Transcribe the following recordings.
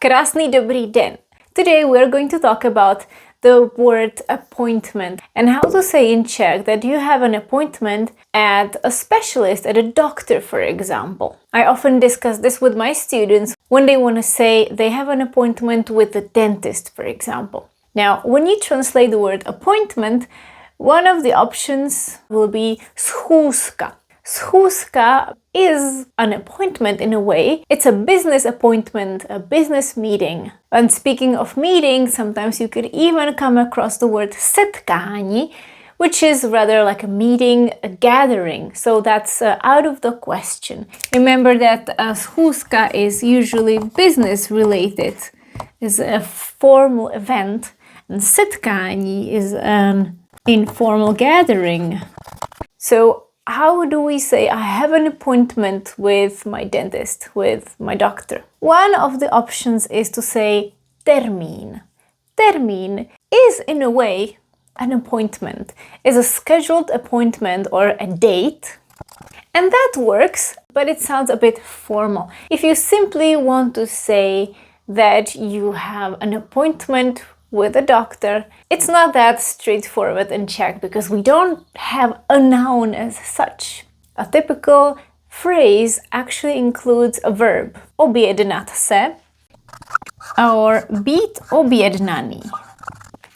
Krásný dobrý den. Today we are going to talk about the word appointment and how to say in Czech that you have an appointment at a specialist, at a doctor, for example. I often discuss this with my students when they want to say they have an appointment with the dentist, for example. Now, when you translate the word appointment, one of the options will be schůzka. Schůzka is an appointment in a way. It's a business appointment, a business meeting. And speaking of meetings, sometimes you could even come across the word setkání, which is rather like a meeting, a gathering. So that's out of the question. Remember that schůzka is usually business related. It's a formal event. And setkání is an informal gathering. So how do we say I have an appointment with my dentist, with my doctor? One of the options is to say termín. Termín is in a way an appointment. It's a scheduled appointment or a date. And that works, but it sounds a bit formal. If you simply want to say that you have an appointment with a doctor, it's not that straightforward in Czech because we don't have a noun as such. A typical phrase actually includes a verb. Objednat se or být objednaný.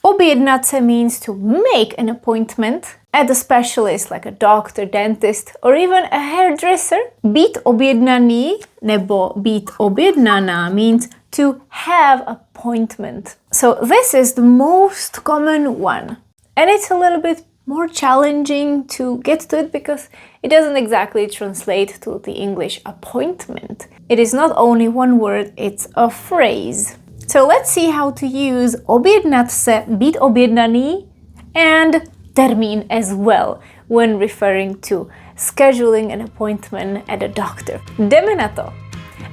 Objednat se means to make an appointment at a specialist like a doctor, dentist, or even a hairdresser. Být objednaný nebo být objednaná means to have appointment. So this is the most common one. And it's a little bit more challenging to get to it because it doesn't exactly translate to the English appointment. It is not only one word, it's a phrase. So let's see how to use objednat se, být objednaný, and termín as well when referring to scheduling an appointment at a doctor. Jdeme na to!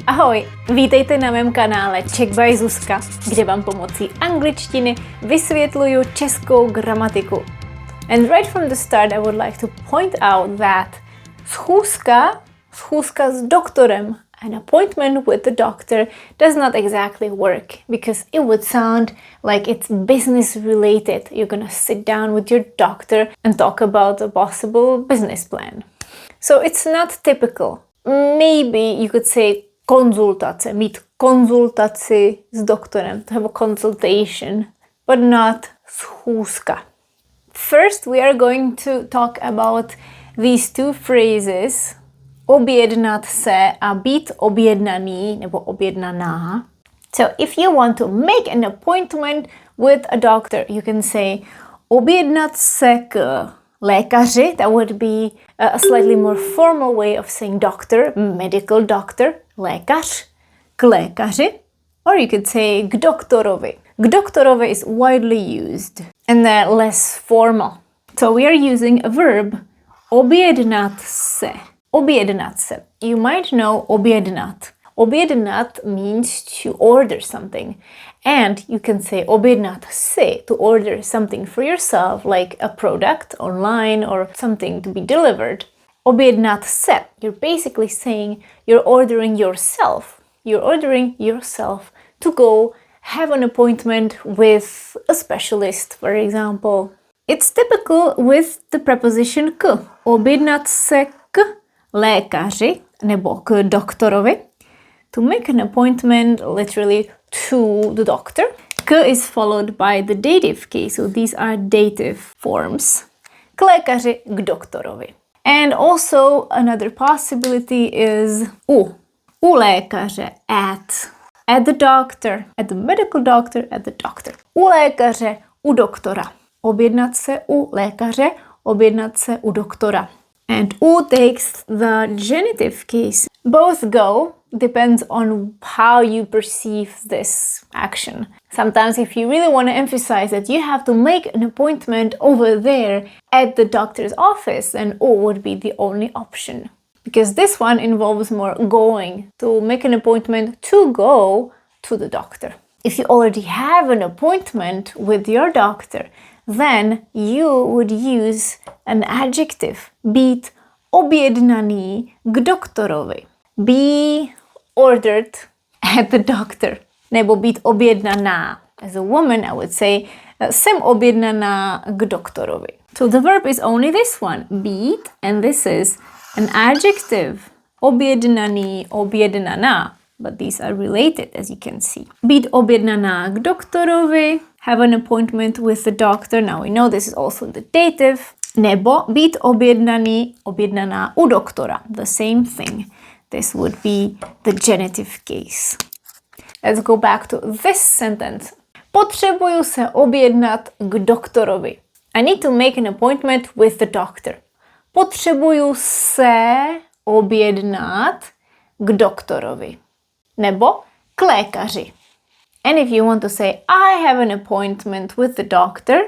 Ahoj, vítejte na mém kanále Czech by Zuzka, kde vám pomocí angličtiny vysvětluju českou gramatiku. And right from the start I would like to point out that schůzka s doktorem, an appointment with the doctor, does not exactly work because it would sound like it's business related. You're gonna sit down with your doctor and talk about a possible business plan. So it's not typical. Maybe you could say konzultace, mít konzultaci s doktorem, to have a consultation, but not schůzka. First, we are going to talk about these two phrases, objednat se a být objednaný nebo objednaná. So if you want to make an appointment with a doctor, you can say objednat se k lékaři. That would be a slightly more formal way of saying doctor, medical doctor, lékař, k lékaři. Or you could say k doktorovi. K doktorovi is widely used and less formal. So we are using a verb objednat se. Objednat se. You might know objednat. Objednat means to order something. And you can say objednat si to order something for yourself, like a product online or something to be delivered. Objednat se. You're basically saying you're ordering yourself. You're ordering yourself to go have an appointment with a specialist, for example. It's typical with the preposition k. Objednat se k lékaři nebo k doktorovi. To make an appointment literally to the doctor. K is followed by the dative case, so these are dative forms. K lékaři, k doktorovi. And also another possibility is u. U lékaře, at the doctor, at the medical doctor, at the doctor. U lékaře, u doktora. Objednat se u lékaře, objednat se u doktora. And u takes the genitive case. Both go, depends on how you perceive this action. Sometimes if you really want to emphasize that you have to make an appointment over there at the doctor's office, then U would be the only option. Because this one involves more going, to make an appointment to go to the doctor. If you already have an appointment with your doctor, then you would use an adjective. Být objednaný k doktorovi. Be ordered at the doctor. Nebo být objednaná. As a woman, I would say, jsem objednaná k doktorovi. So the verb is only this one, být, and this is an adjective. Objednaný, objednaná. But these are related, as you can see. Být objednaná k doktorovi, have an appointment with the doctor. Now we know this is also the dative. Nebo být objednaný, objednaná u doktora. The same thing. This would be the genitive case. Let's go back to this sentence. Potřebuju se objednat k doktorovi. I need to make an appointment with the doctor. Potřebuju se objednat k doktorovi. Nebo k lékaři. And if you want to say I have an appointment with the doctor,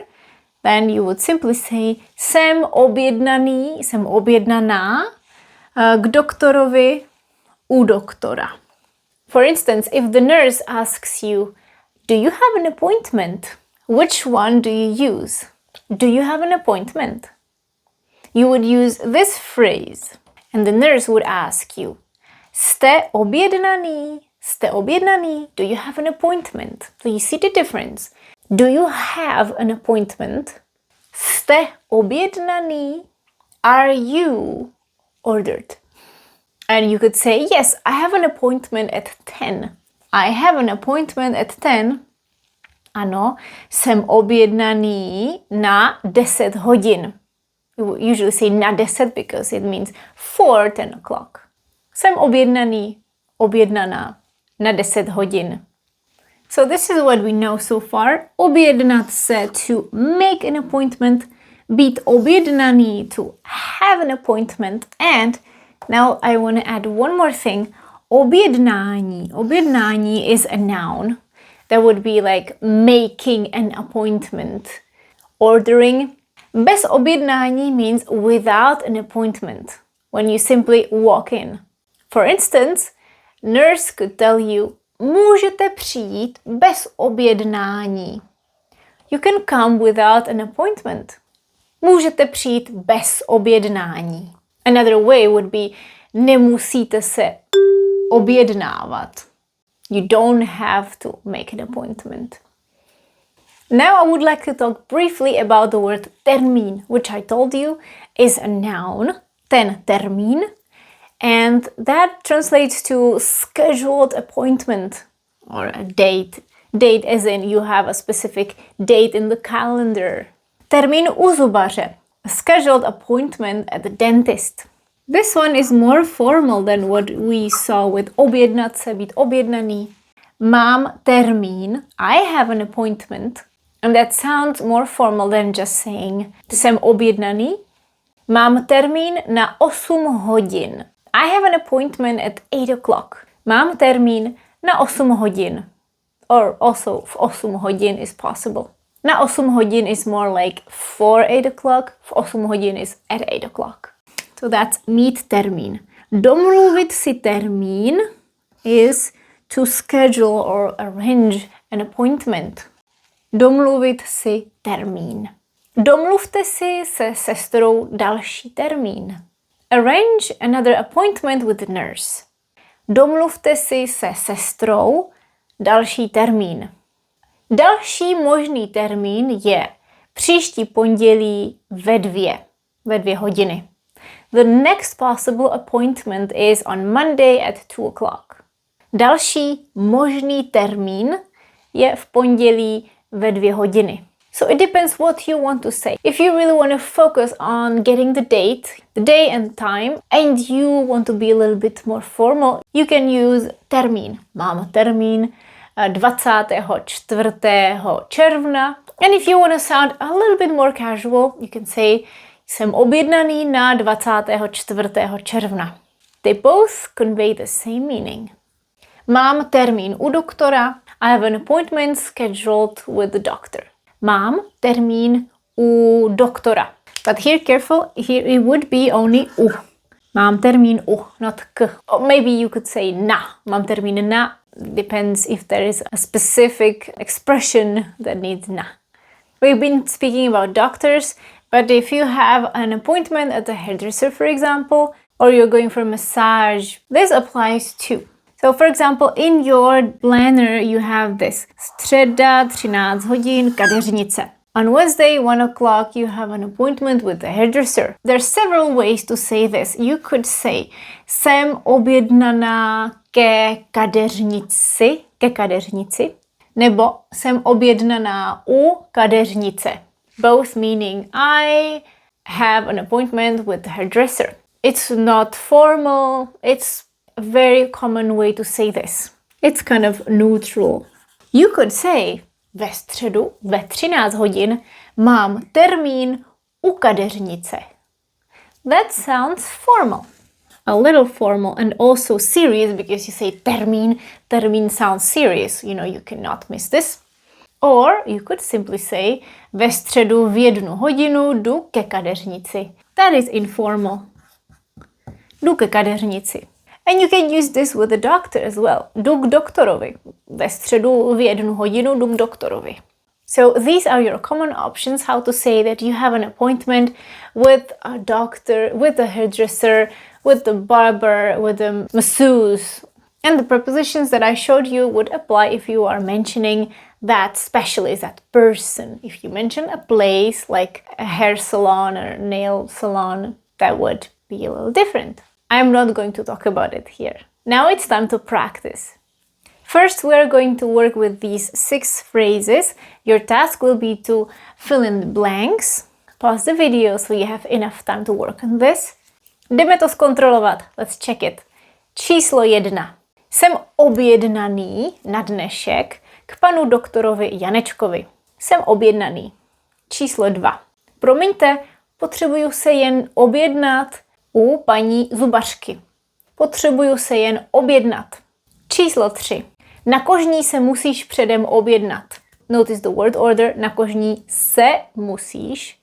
then you would simply say jsem objednaný, jsem objednaná k doktorovi u doktora. For instance, if the nurse asks you, do you have an appointment? Which one do you use? Do you have an appointment? You would use this phrase and the nurse would ask you, jste objednaný? Jste objednaný? Do you have an appointment? So you see the difference. Do you have an appointment? Jste objednaný? Are you ordered? And you could say, yes, I have an appointment at 10. I have an appointment at 10. Ano, jsem objednaný na 10 hodin. You usually say na 10 because it means for 10 o'clock. Jsem objednaný, objednaná na 10 hodin. So this is what we know so far. Objednat se, to make an appointment. Být objednaný, to have an appointment. And now I want to add one more thing. Objednání. Objednání is a noun. That would be like making an appointment. Ordering. Bez objednání means without an appointment. When you simply walk in. For instance, nurse could tell you, můžete přijít bez objednání. You can come without an appointment. Můžete přijít bez objednání. Another way would be, nemusíte se objednávat. You don't have to make an appointment. Now I would like to talk briefly about the word termín, which I told you is a noun, ten termín, and that translates to scheduled appointment or a date. Date as in you have a specific date in the calendar. Termín u zubaře, a scheduled appointment at the dentist. This one is more formal than what we saw with objednat se, být objednaný. Mám termín, I have an appointment, and that sounds more formal than just saying jsem objednaný. Mám termín na 8 hodin. I have an appointment at 8 o'clock. Mám termín na 8 hodin. Or also v 8 hodin is possible. Na 8 hodin is more like for 8 o'clock. V 8 hodin is at 8 o'clock. So that's mít termín. Domluvit si termín is to schedule or arrange an appointment. Domluvit si termín. Domluvte si se sestrou další termín. Arrange another appointment with the nurse. Domluvte si se sestrou další termín. Další možný termín je příští pondělí ve 2 hodiny. The next possible appointment is on Monday at 2 o'clock. Další možný termín je v pondělí ve 2 hodiny. So it depends what you want to say. If you really want to focus on getting the date, the day and time, and you want to be a little bit more formal, you can use termín. Mám termín 24. června. And if you want to sound a little bit more casual, you can say jsem objednaný na 24. června. They both convey the same meaning. Mám termín u doktora. I have an appointment scheduled with the doctor. Mám termín u doktora. But here, careful, here it would be only u. Mám termín u, not k. Or maybe you could say na. Mám termín na. Depends if there is a specific expression that needs na. We've been speaking about doctors, but if you have an appointment at the hairdresser, for example, or you're going for a massage, this applies too. So for example, in your planner you have this. Středa, 13 hodin, kadeřnice. On Wednesday, 1 o'clock, you have an appointment with the hairdresser. There's several ways to say this. You could say, jsem objednaná ke kadeřnici, nebo jsem objednaná u kadeřnice. Both meaning I have an appointment with the hairdresser. It's not formal, it's a very common way to say this. It's kind of neutral. You could say, ve středu ve 13 hodin mám termín u kadeřnice. That sounds formal. A little formal and also serious because you say termín. Termín sounds serious. You know, you cannot miss this. Or you could simply say ve středu v 1 hodinu jdu ke kadeřnici. That is informal. Jdu ke kadeřnici. And you can use this with the doctor as well. Jdu k doktorovi. Ve středu v 1 hodinu jdu k doktorovi. So these are your common options how to say that you have an appointment with a doctor, with the hairdresser, with the barber, with the masseuse. And the prepositions that I showed you would apply if you are mentioning that specialist, that person. If you mention a place like a hair salon or nail salon, that would be a little different. I'm not going to talk about it here. Now it's time to practice. First, we're going to work with these 6 phrases. Your task will be to fill in the blanks. Pause the video so you have enough time to work on this. Jdeme to zkontrolovat. Let's check it. Číslo 1. Jsem objednaný na dnešek k panu doktorovi Janečkovi. Jsem objednaný. Číslo 2. Promiňte, potřebuju se jen objednat u paní zubařky. Potřebuju se jen objednat. Číslo 3. Na kožní se musíš předem objednat. Notice the word order. Na kožní se musíš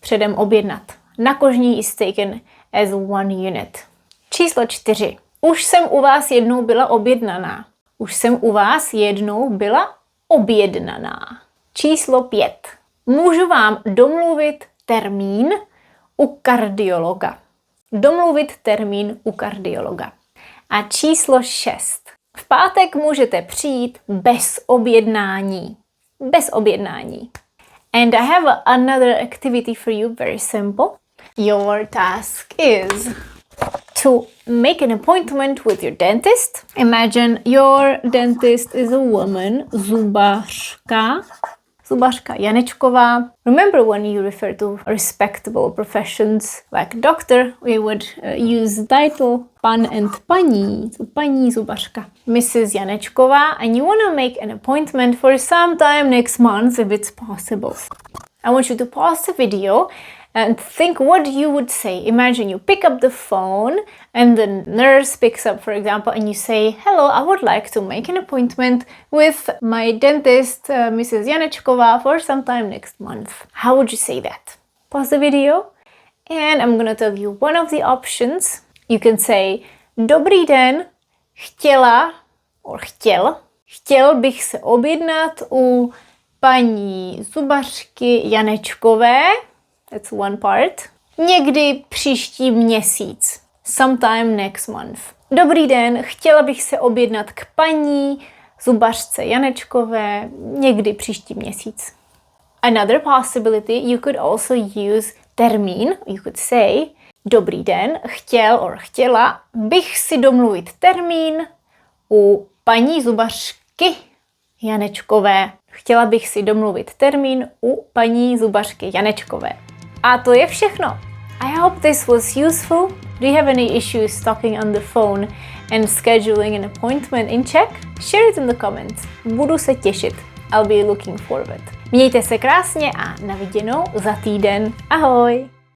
předem objednat. Na kožní is taken as one unit. Číslo 4. Už jsem u vás jednou byla objednaná. Už jsem u vás jednou byla objednaná. Číslo 5. Můžu vám domluvit termín u kardiologa. Domluvit termín u kardiologa. A číslo 6. V pátek můžete přijít bez objednání. Bez objednání. And I have another activity for you, very simple. Your task is to make an appointment with your dentist. Imagine your dentist is a woman, zubařka. Zubařka Janečková. Remember when you refer to respectable professions like doctor, we would use title pan and paní. So paní zubařka. Mrs. Janečková, and you want to make an appointment for sometime next month if it's possible. I want you to pause the video and think what you would say. Imagine you pick up the phone and the nurse picks up, for example, and you say, hello, I would like to make an appointment with my dentist, Mrs. Janečková, for sometime next month. How would you say that? Pause the video and I'm going to tell you one of the options. You can say, dobrý den, chtěla, or chtěl bych se objednat u paní zubařky Janečkové. That's one part. Někdy příští měsíc. Sometime next month. Dobrý den, chtěla bych se objednat k paní zubařce Janečkové někdy příští měsíc. Another possibility, you could also use termín. You could say, dobrý den, chtěl or chtěla bych si domluvit termín u paní zubařky Janečkové. Chtěla bych si domluvit termín u paní zubařky Janečkové. A to je všechno. I hope this was useful. Do you have any issues talking on the phone and scheduling an appointment in Czech? Share it in the comments. Budu se těšit. I'll be looking forward. Mějte se krásně a na viděnou za týden. Ahoj!